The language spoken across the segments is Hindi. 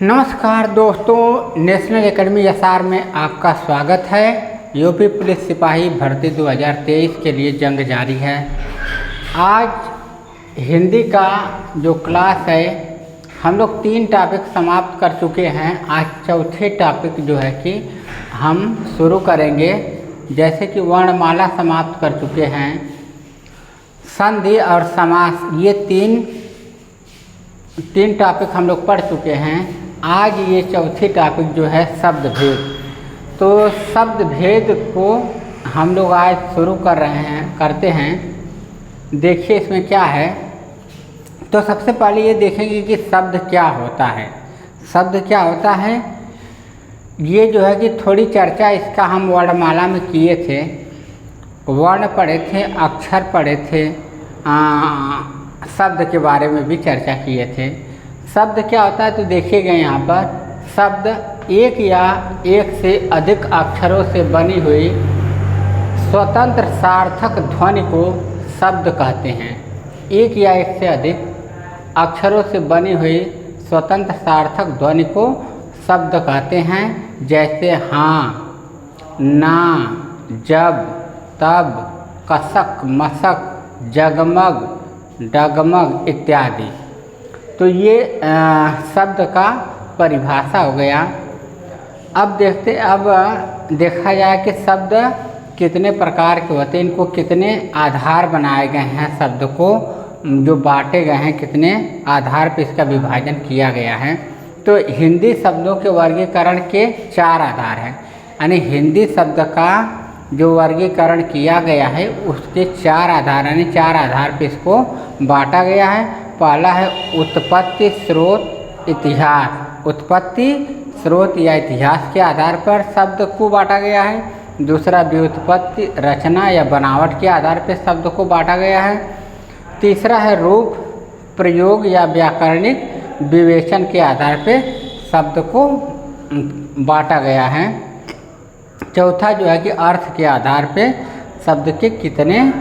नमस्कार दोस्तों, नेशनल एकेडमी एसआर में आपका स्वागत है। यूपी पुलिस सिपाही भर्ती 2023 के लिए जंग जारी है। आज हिंदी का जो क्लास है, हम लोग 3 टॉपिक समाप्त कर चुके हैं। आज चौथे टॉपिक जो है कि हम शुरू करेंगे। जैसे कि वर्णमाला समाप्त कर चुके हैं, संधि और समास, ये तीन टॉपिक हम लोग पढ़ चुके हैं। आज ये चौथी टॉपिक जो है शब्द भेद। तो शब्द भेद को हम लोग आज शुरू करते हैं। देखिए इसमें क्या है। तो सबसे पहले ये देखेंगे कि शब्द क्या होता है। शब्द क्या होता है, ये जो है कि थोड़ी चर्चा इसका हम वर्णमाला में किए थे। वर्ण पढ़े थे, अक्षर पढ़े थे, शब्द के बारे में भी चर्चा किए थे। शब्द क्या होता है तो देखिएगा यहाँ पर, शब्द एक या एक से अधिक अक्षरों से बनी हुई स्वतंत्र सार्थक ध्वनि को शब्द कहते हैं। एक या एक से अधिक अक्षरों से बनी हुई स्वतंत्र सार्थक ध्वनि को शब्द कहते हैं। जैसे हाँ, ना, जब, तब, कसक, मसक, जगमग, डगमग इत्यादि। तो ये शब्द का परिभाषा हो गया। अब देखा जाए कि शब्द कितने प्रकार के होते हैं, इनको कितने आधार बनाए गए हैं, शब्द को जो बांटे गए हैं, कितने आधार पर इसका विभाजन किया गया है। तो हिंदी शब्दों के वर्गीकरण के 4 आधार हैं। यानी हिंदी शब्द का जो वर्गीकरण किया गया है उसके 4 आधार, यानी 4 आधार पे इसको बांटा गया है। पहला है उत्पत्ति, स्रोत, इतिहास। उत्पत्ति, स्रोत या इतिहास के आधार पर शब्द को बांटा गया है। दूसरा व्युत्पत्ति, रचना या बनावट के आधार पर शब्द को बांटा गया है। तीसरा है रूप, प्रयोग या व्याकरणिक विवेचन के आधार पर शब्द को बांटा गया है। चौथा जो है कि अर्थ के आधार पे शब्द के कितने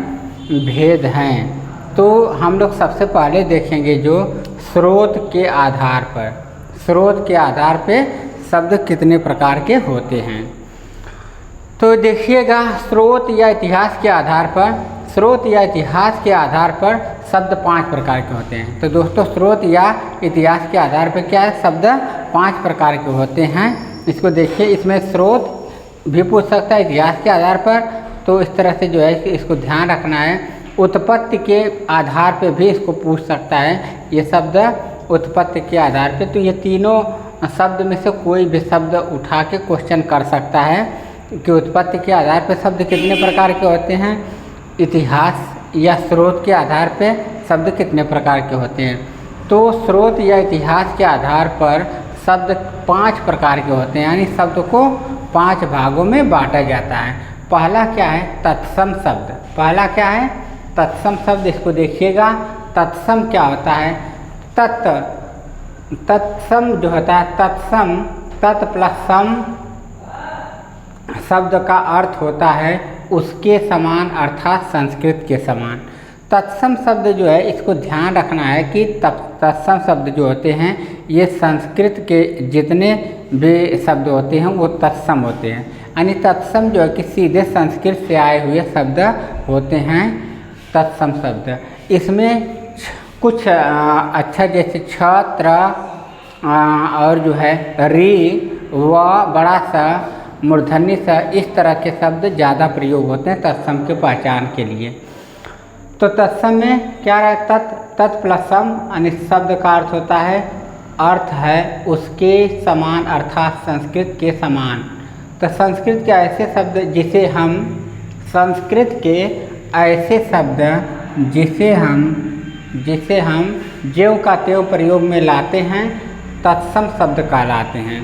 भेद हैं। तो हम लोग सबसे पहले देखेंगे जो स्रोत के आधार पर। स्रोत के आधार पे शब्द कितने प्रकार के होते हैं। तो देखिएगा, स्रोत या इतिहास के आधार पर, स्रोत या इतिहास के आधार पर शब्द 5 प्रकार के होते हैं। तो दोस्तों, स्रोत या इतिहास के आधार पर क्या है, शब्द 5 प्रकार के होते हैं। इसको देखिए, इसमें स्रोत भी पूछ सकता है, इतिहास के आधार पर। तो इस तरह से जो है कि इसको ध्यान रखना है। उत्पत्ति के आधार पे भी इसको पूछ सकता है, ये शब्द उत्पत्ति के आधार पे। तो ये तीनों शब्द में से कोई भी शब्द उठा के क्वेश्चन कर सकता है कि उत्पत्ति के आधार पे शब्द कितने प्रकार के होते हैं, इतिहास या स्रोत के आधार पे शब्द कितने प्रकार के होते हैं। तो स्रोत या इतिहास के आधार पर शब्द 5 प्रकार के होते हैं, यानी शब्द को 5 भागों में बांटा जाता है। पहला क्या है, तत्सम शब्द। पहला क्या है, तत्सम शब्द। इसको देखिएगा, तत्सम क्या होता है। तत्सम जो होता है, तत्सम, तत् प्लस सम शब्द का अर्थ होता है उसके समान, अर्थात संस्कृत के समान। तत्सम शब्द जो है, इसको ध्यान रखना है कि तत्सम शब्द जो होते हैं ये संस्कृत के जितने भी शब्द होते हैं वो तत्सम होते हैं। यानी तत्सम जो है कि सीधे संस्कृत से आए हुए शब्द होते हैं, तत्सम शब्द। इसमें कुछ अक्षर जैसे छ, त्र और जो है री, व, बड़ा सा, मूर्धन्य सा, इस तरह के शब्द ज़्यादा प्रयोग होते हैं तत्सम के पहचान के लिए। तो तत्सम में क्या रहा, तत् प्लस सम, यानी शब्द का अर्थ होता है, अर्थ है उसके समान, अर्थात संस्कृत के समान। तो संस्कृत के ऐसे शब्द जिसे हम, संस्कृत के ऐसे शब्द जिसे हम ज्यों का त्यों प्रयोग में लाते हैं, तत्सम शब्द कहलाते हैं।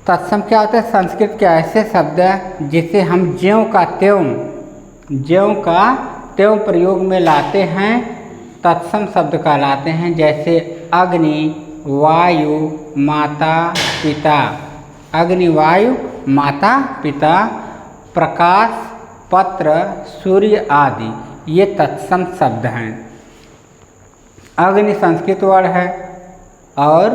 तत्सम क्या होता है, संस्कृत के ऐसे शब्द जिसे हम ज्यों का त्यों प्रयोग में लाते हैं, तत्सम शब्द कहलाते हैं। जैसे अग्नि, वायु, माता, पिता। अग्नि, वायु, माता, पिता, प्रकाश, पत्र, सूर्य आदि, ये तत्सम शब्द हैं। अग्नि संस्कृत वर्ण है और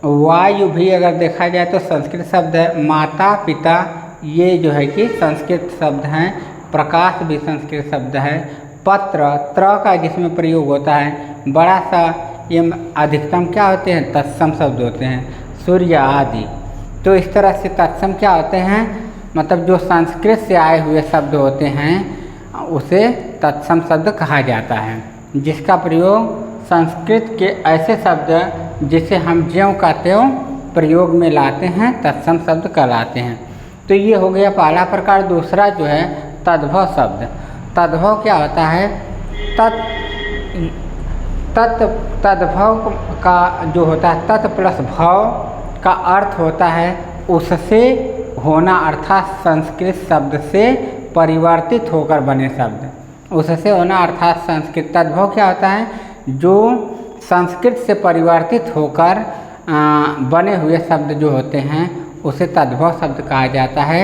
वायु भी अगर देखा जाए तो संस्कृत शब्द है। माता पिता ये जो है कि संस्कृत शब्द हैं। प्रकाश भी संस्कृत शब्द है। पत्र त्र का जिसमें प्रयोग होता है बड़ा सा, ये अधिकतम क्या होते हैं, तत्सम शब्द होते हैं। सूर्य आदि, तो इस तरह से तत्सम क्या होते हैं, मतलब जो संस्कृत से आए हुए शब्द होते हैं उसे तत्सम शब्द कहा जाता है, जिसका प्रयोग संस्कृत के ऐसे शब्द जिसे हम ज्यों का त्यों प्रयोग में लाते हैं तत्सम शब्द कहलाते हैं। तो ये हो गया पहला प्रकार। दूसरा जो है तद्भव शब्द। तद्भव क्या होता है, तद्भव का जो होता है तत् प्लस भव का अर्थ होता है उससे होना, अर्थात संस्कृत शब्द से परिवर्तित होकर बने शब्द, उससे होना अर्थात संस्कृत। तद्भव क्या होता है, जो संस्कृत से परिवर्तित होकर बने हुए शब्द जो होते हैं उसे तद्भव शब्द कहा जाता है।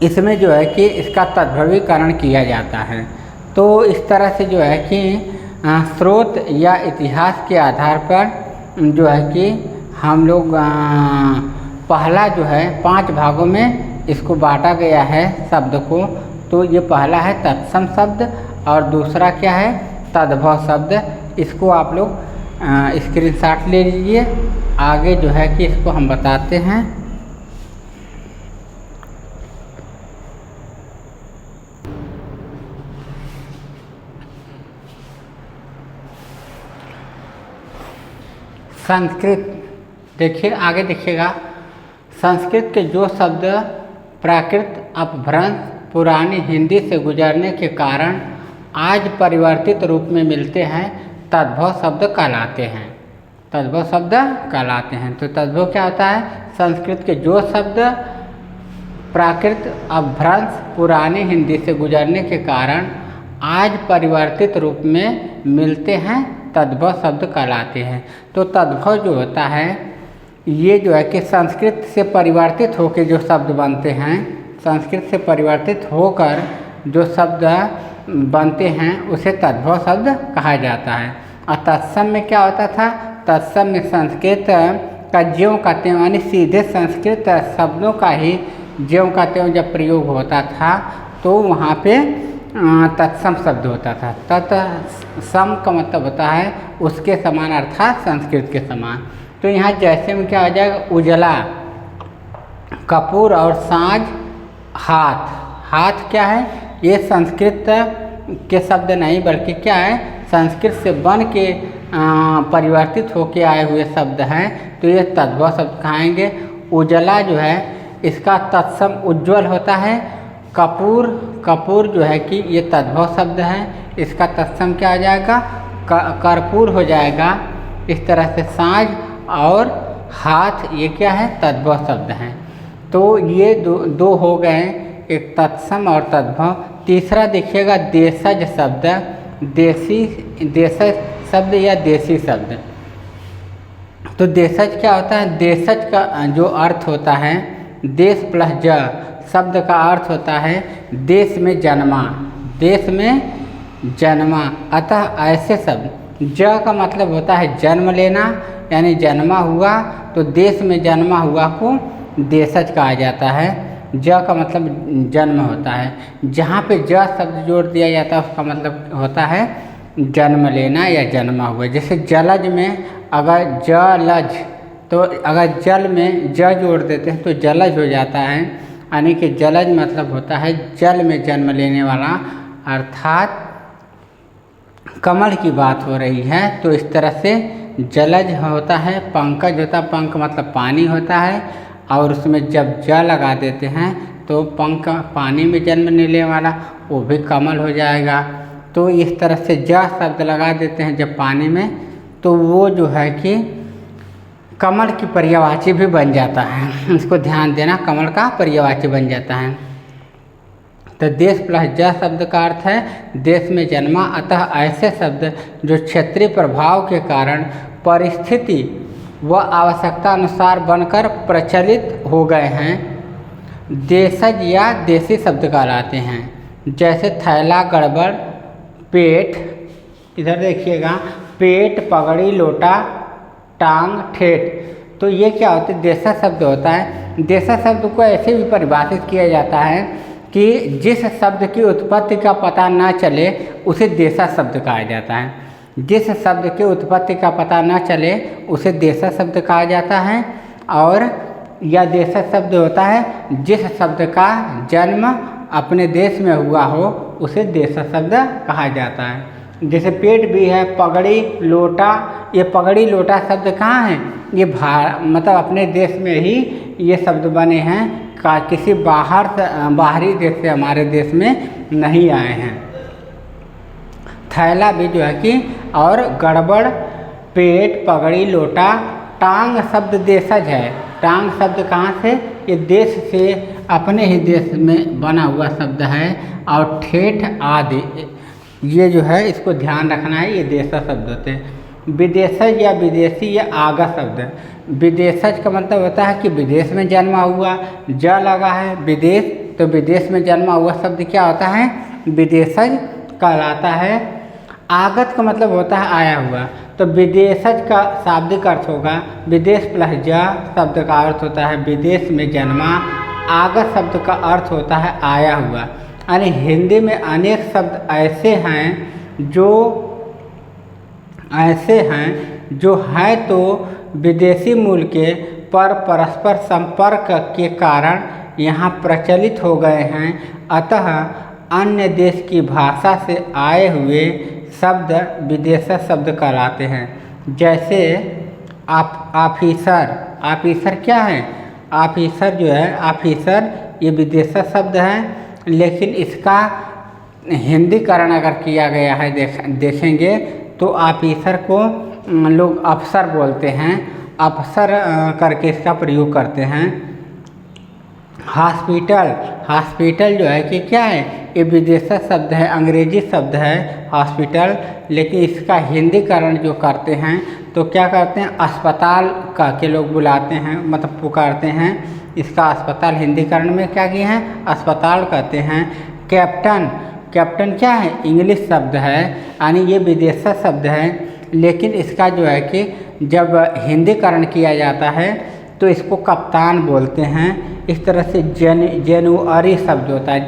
इसमें जो है कि इसका तद्भवीकरण किया जाता है। तो इस तरह से जो है कि स्रोत या इतिहास के आधार पर जो है कि हम लोग पहला जो है 5 भागों में इसको बांटा गया है शब्द को। तो ये पहला है तत्सम शब्द और दूसरा क्या है तद्भव शब्द। इसको आप लोग स्क्रीनशॉट ले लीजिए। आगे जो है कि इसको हम बताते हैं। संस्कृत देखिए, आगे देखिएगा। संस्कृत के जो शब्द प्राकृत अपभ्रंश पुरानी हिंदी से गुजरने के कारण आज परिवर्तित रूप में मिलते हैं तद्भव शब्द कहलाते हैं। तद्भव शब्द कहलाते हैं। तो तद्भव क्या होता है, संस्कृत के जो शब्द प्राकृत अपभ्रंश पुरानी हिंदी से गुजरने के कारण आज परिवर्तित रूप में मिलते हैं तद्भव शब्द कहलाते हैं। तो तद्भव जो होता है ये जो है कि संस्कृत से परिवर्तित होकर जो शब्द बनते हैं, संस्कृत से परिवर्तित होकर जो शब्द बनते हैं उसे तद्भव शब्द कहा जाता है। और तत्सम में क्या होता था, तत्सम में संस्कृत का ज्यों का त्यों यानी सीधे संस्कृत शब्दों का ही ज्यों का त्यों जब प्रयोग होता था तो वहाँ पे तत्सम शब्द होता था। तत्सम का मतलब होता है उसके समान, अर्थात संस्कृत के समान। तो यहाँ जैसे में क्या हो जाएगा, उजला, कपूर और साँझ, हाथ। हाथ क्या है, ये संस्कृत के शब्द नहीं बल्कि क्या है संस्कृत से बन के परिवर्तित होके आए हुए शब्द हैं। तो ये तद्भव शब्द कहेंगे। उजला जो है इसका तत्सम उज्ज्वल होता है। कपूर, कपूर जो है कि ये तद्भव शब्द है, इसका तत्सम क्या आ जाएगा, कर्पूर हो जाएगा। इस तरह से साँझ और हाथ ये क्या है, तद्भव शब्द हैं। तो ये दो हो गए, एक तत्सम और तद्भव। तीसरा देखिएगा देशज शब्द, देशज शब्द या देशी शब्द। तो देशज क्या होता है, देशज का जो अर्थ होता है देश प्लस ज शब्द का अर्थ होता है देश में जन्मा, देश में जन्मा। अतः ऐसे शब्द, ज का मतलब होता है जन्म लेना यानी जन्मा हुआ, तो देश में जन्मा हुआ को देशज कहा जाता है। ज का मतलब जन्म होता है। जहाँ पे ज शब्द जोड़ दिया जाता है उसका मतलब होता है जन्म लेना या जन्मा हुआ। जैसे जलज में अगर जलज, तो अगर जल में ज जोड़ देते हैं तो जलज हो जाता है, यानी कि जलज मतलब होता है जल में जन्म लेने वाला, अर्थात कमल की बात हो रही है। तो इस तरह से जलज होता है। पंकज होता है, पंख मतलब पानी होता है, और उसमें जब ज लगा देते हैं तो पंख पानी में जन्म लेने वाला वो भी कमल हो जाएगा। तो इस तरह से ज शब्द लगा देते हैं जब पानी में, तो वो जो है कि कमल की पर्यायवाची भी बन जाता है। इसको ध्यान देना, कमल का पर्यायवाची बन जाता है। तो देश प्लस ज शब्द का अर्थ है देश में जन्मा। अतः ऐसे शब्द जो क्षेत्रीय प्रभाव के कारण परिस्थिति व आवश्यकता अनुसार बनकर प्रचलित हो गए हैं देशज या देशी शब्द कहलाते हैं। जैसे थैला, गड़बड़, पेट, इधर देखिएगा, पेट, पगड़ी, लोटा, टांग, ठेठ। तो ये क्या होता है, देशज शब्द होता है। देशज शब्द को ऐसे भी परिभाषित किया जाता है कि जिस शब्द की उत्पत्ति का पता न चले उसे देशज शब्द कहा जाता है। जिस शब्द की उत्पत्ति का पता न चले उसे देशज शब्द कहा जाता है। और यह देशज शब्द होता है जिस शब्द का जन्म अपने देश में हुआ हो उसे देशज शब्द कहा जाता है। जैसे पेट भी है, पगड़ी, लोटा। ये पगड़ी लोटा शब्द कहाँ हैं, ये मतलब अपने देश में ही ये शब्द बने हैं, किसी बाहरी देश से हमारे देश में नहीं आए हैं। थैला भी जो है कि, और गड़बड़, पेट, पगड़ी, लोटा। टांग शब्द देशज है। टांग शब्द कहाँ से, ये देश से अपने ही देश में बना हुआ शब्द है। और ठेठ आदि ये जो है इसको ध्यान रखना है, ये देशज शब्द होते हैं। विदेशज या विदेशी या आगा शब्द है। विदेशज का मतलब होता है कि विदेश में जन्मा हुआ, ज लगा है विदेश, तो विदेश में जन्मा हुआ शब्द क्या होता है, विदेशज कहलाता है। आगत का मतलब होता है आया हुआ, तो विदेशज का शाब्दिक अर्थ होगा विदेश प्लस ज शब्द का अर्थ होता है विदेश में जन्मा। आगत शब्द का अर्थ होता है आया हुआ। यानी हिंदी में अनेक शब्द ऐसे हैं जो है तो विदेशी मूल के पर परस्पर संपर्क के कारण यहाँ प्रचलित हो गए हैं, अतः अन्य देश की भाषा से आए हुए शब्द विदेशज शब्द कहलाते हैं। जैसे ऑफिसर, ऑफिसर क्या है, ऑफिसर जो है, ऑफिसर ये विदेशज शब्द है, लेकिन इसका हिंदीकरण अगर किया गया है देखेंगे तो ऑफिसर को लोग अफसर बोलते हैं, अफसर करके इसका प्रयोग करते हैं। हॉस्पिटल, हॉस्पिटल जो है कि क्या है, ये विदेशज शब्द है, अंग्रेजी शब्द है हॉस्पिटल, लेकिन इसका हिंदीकरण जो करते हैं तो क्या करते हैं, अस्पताल कह के लोग बुलाते हैं, मतलब पुकारते हैं। इसका अस्पताल हिंदीकरण में क्या किए हैं, अस्पताल कहते हैं। कैप्टन, कैप्टन क्या है, इंग्लिश शब्द है, यानी ये विदेशज शब्द है, लेकिन इसका जो है कि जब हिंदीकरण किया जाता है तो इसको कप्तान बोलते हैं। इस तरह से जनवरी शब्द होता है,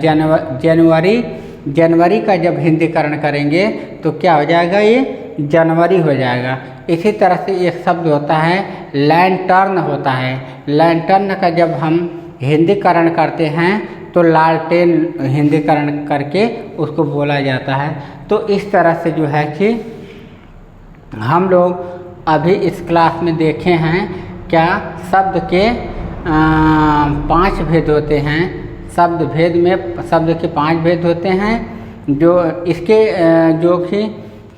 जनवरी का जब हिंदीकरण करेंगे तो क्या हो जाएगा, ये जनवरी हो जाएगा। इसी तरह से एक शब्द होता है लैंटर्न होता है, लैंटर्न का जब हम हिंदीकरण करते हैं तो लालटेन हिंदीकरण करके उसको बोला जाता है। तो इस तरह से जो है कि हम लोग अभी इस क्लास में देखे हैं क्या, शब्द के 5 भेद होते हैं। शब्द भेद में शब्द के 5 भेद होते हैं, जो इसके जो कि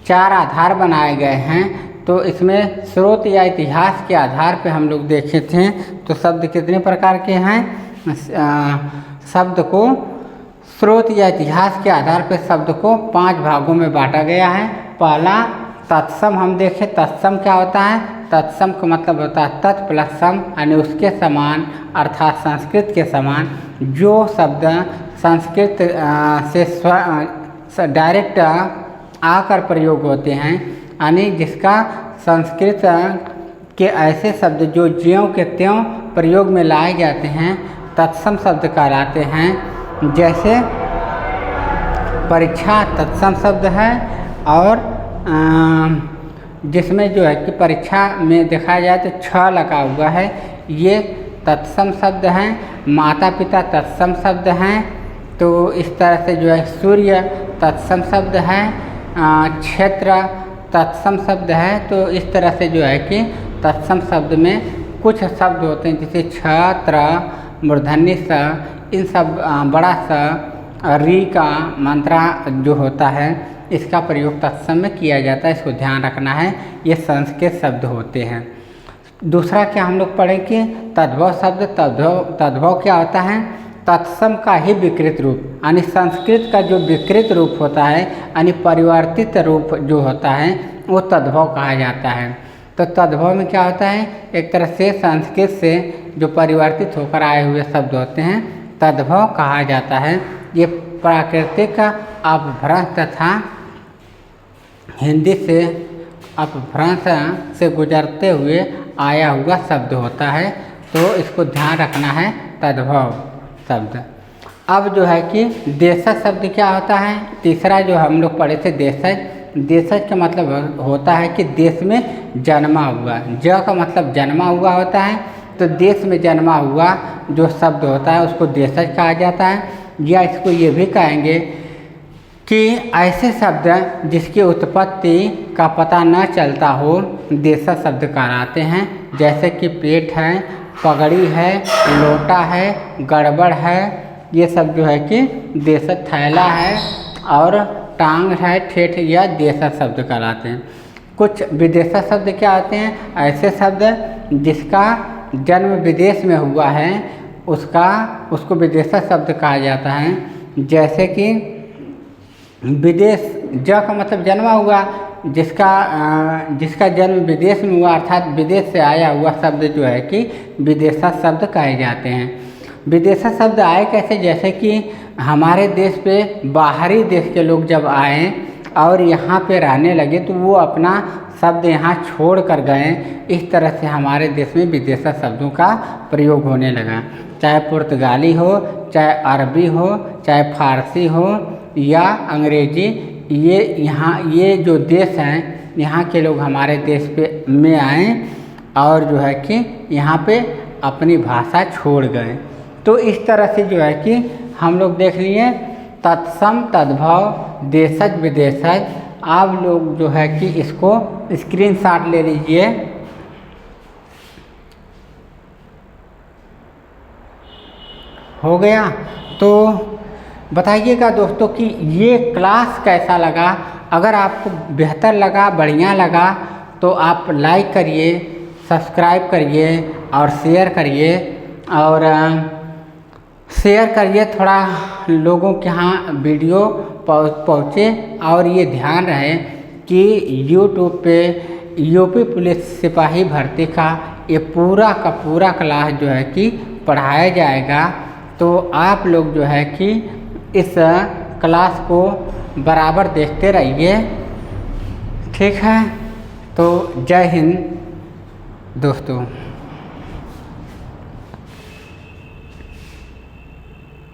4 आधार बनाए गए हैं। तो इसमें स्रोत या इतिहास के आधार पे हम लोग देखे थे तो शब्द कितने प्रकार के हैं, शब्द को स्रोत या इतिहास के आधार पर शब्द को 5 भागों में बांटा गया है। पहला तत्सम हम देखें, तत्सम क्या होता है, तत्सम का मतलब होता है तत् प्लस सम, यानी उसके समान, अर्थात संस्कृत के समान। जो शब्द संस्कृत से डायरेक्ट आकर प्रयोग होते हैं, यानी जिसका संस्कृत के ऐसे शब्द जो ज्यों के त्यों प्रयोग में लाए जाते हैं तत्सम शब्द कहलाते हैं। जैसे परीक्षा तत्सम शब्द है, और जिसमें जो है कि परीक्षा में देखा जाए तो छ लगा हुआ है, ये तत्सम शब्द हैं। माता पिता तत्सम शब्द हैं। तो इस तरह से जो है सूर्य तत्सम शब्द है, क्षेत्र तत्सम शब्द है। तो इस तरह से जो है कि तत्सम शब्द में कुछ शब्द होते हैं जैसे छत्र, मूर्धन्य स, इन सब बड़ा स, री का मंत्रा जो होता है इसका प्रयोग तत्सम में किया जाता है, इसको ध्यान रखना है। ये संस्कृत शब्द होते हैं। दूसरा क्या हम लोग पढ़ेंगे, तद्भव शब्द। तद्भव क्या होता है, तत्सम का ही विकृत रूप, यानी संस्कृत का जो विकृत रूप होता है, यानी परिवर्तित रूप जो होता है वो तद्भव कहा जाता है। तो तद्भव में क्या होता है, एक तरह से संस्कृत से जो परिवर्तित होकर आए हुए शब्द होते हैं तद्भव कहा जाता है। ये प्राकृतिक अपभ्रंश तथा हिंदी से अपभ्रंश से गुजरते हुए आया हुआ शब्द होता है, तो इसको ध्यान रखना है तद्भव शब्द। अब जो है कि देशज शब्द क्या होता है, तीसरा जो हम लोग पढ़े थे देशज। देशज का मतलब होता है कि देश में जन्मा हुआ, ज का मतलब जन्मा हुआ होता है, तो देश में जन्मा हुआ जो शब्द होता है उसको देशज कहा जाता है। या इसको ये भी कहेंगे कि ऐसे शब्द जिसकी उत्पत्ति का पता न चलता हो देशज शब्द कहलाते हैं। जैसे कि पेट है, पगड़ी है, लोटा है, गड़बड़ है, ये सब जो है कि देशज। थैला है और टांग है, ठेठ, या देशज शब्द कहलाते हैं। कुछ विदेशज शब्द क्या होते हैं, ऐसे शब्द जिसका जन्म विदेश में हुआ है उसको विदेशज शब्द कहा जाता है। जैसे कि विदेश, ज का मतलब जन्मा हुआ, जिसका जन्म विदेश में हुआ अर्थात विदेश से आया हुआ शब्द जो है कि विदेशज शब्द कहे जाते हैं। विदेशज शब्द आए कैसे, जैसे कि हमारे देश पे बाहरी देश के लोग जब आए और यहाँ पे रहने लगे तो वो अपना शब्द यहाँ छोड़ कर गए। इस तरह से हमारे देश में विदेशज शब्दों का प्रयोग होने लगा। चाहे पुर्तगाली हो, चाहे अरबी हो, चाहे फारसी हो या अंग्रेजी, ये जो देश हैं यहाँ के लोग हमारे देश में आए और जो है कि यहाँ पे अपनी भाषा छोड़ गए। तो इस तरह से जो है कि हम लोग देख लिए तत्सम, तद्भव, देशज, विदेशज। आप लोग जो है कि इसको स्क्रीनशॉट ले लीजिए। हो गया? तो बताइएगा दोस्तों कि ये क्लास कैसा लगा। अगर आपको बेहतर लगा, बढ़िया लगा, तो आप लाइक करिए, सब्सक्राइब करिए और शेयर करिए। और शेयर करिए, थोड़ा लोगों के यहाँ वीडियो पहुँचे। और ये ध्यान रहे कि यूट्यूब पे यूपी पुलिस सिपाही भर्ती का ये पूरा का पूरा क्लास जो है कि पढ़ाया जाएगा। तो आप लोग जो है कि इस क्लास को बराबर देखते रहिए, ठीक है। तो जय हिंद दोस्तों।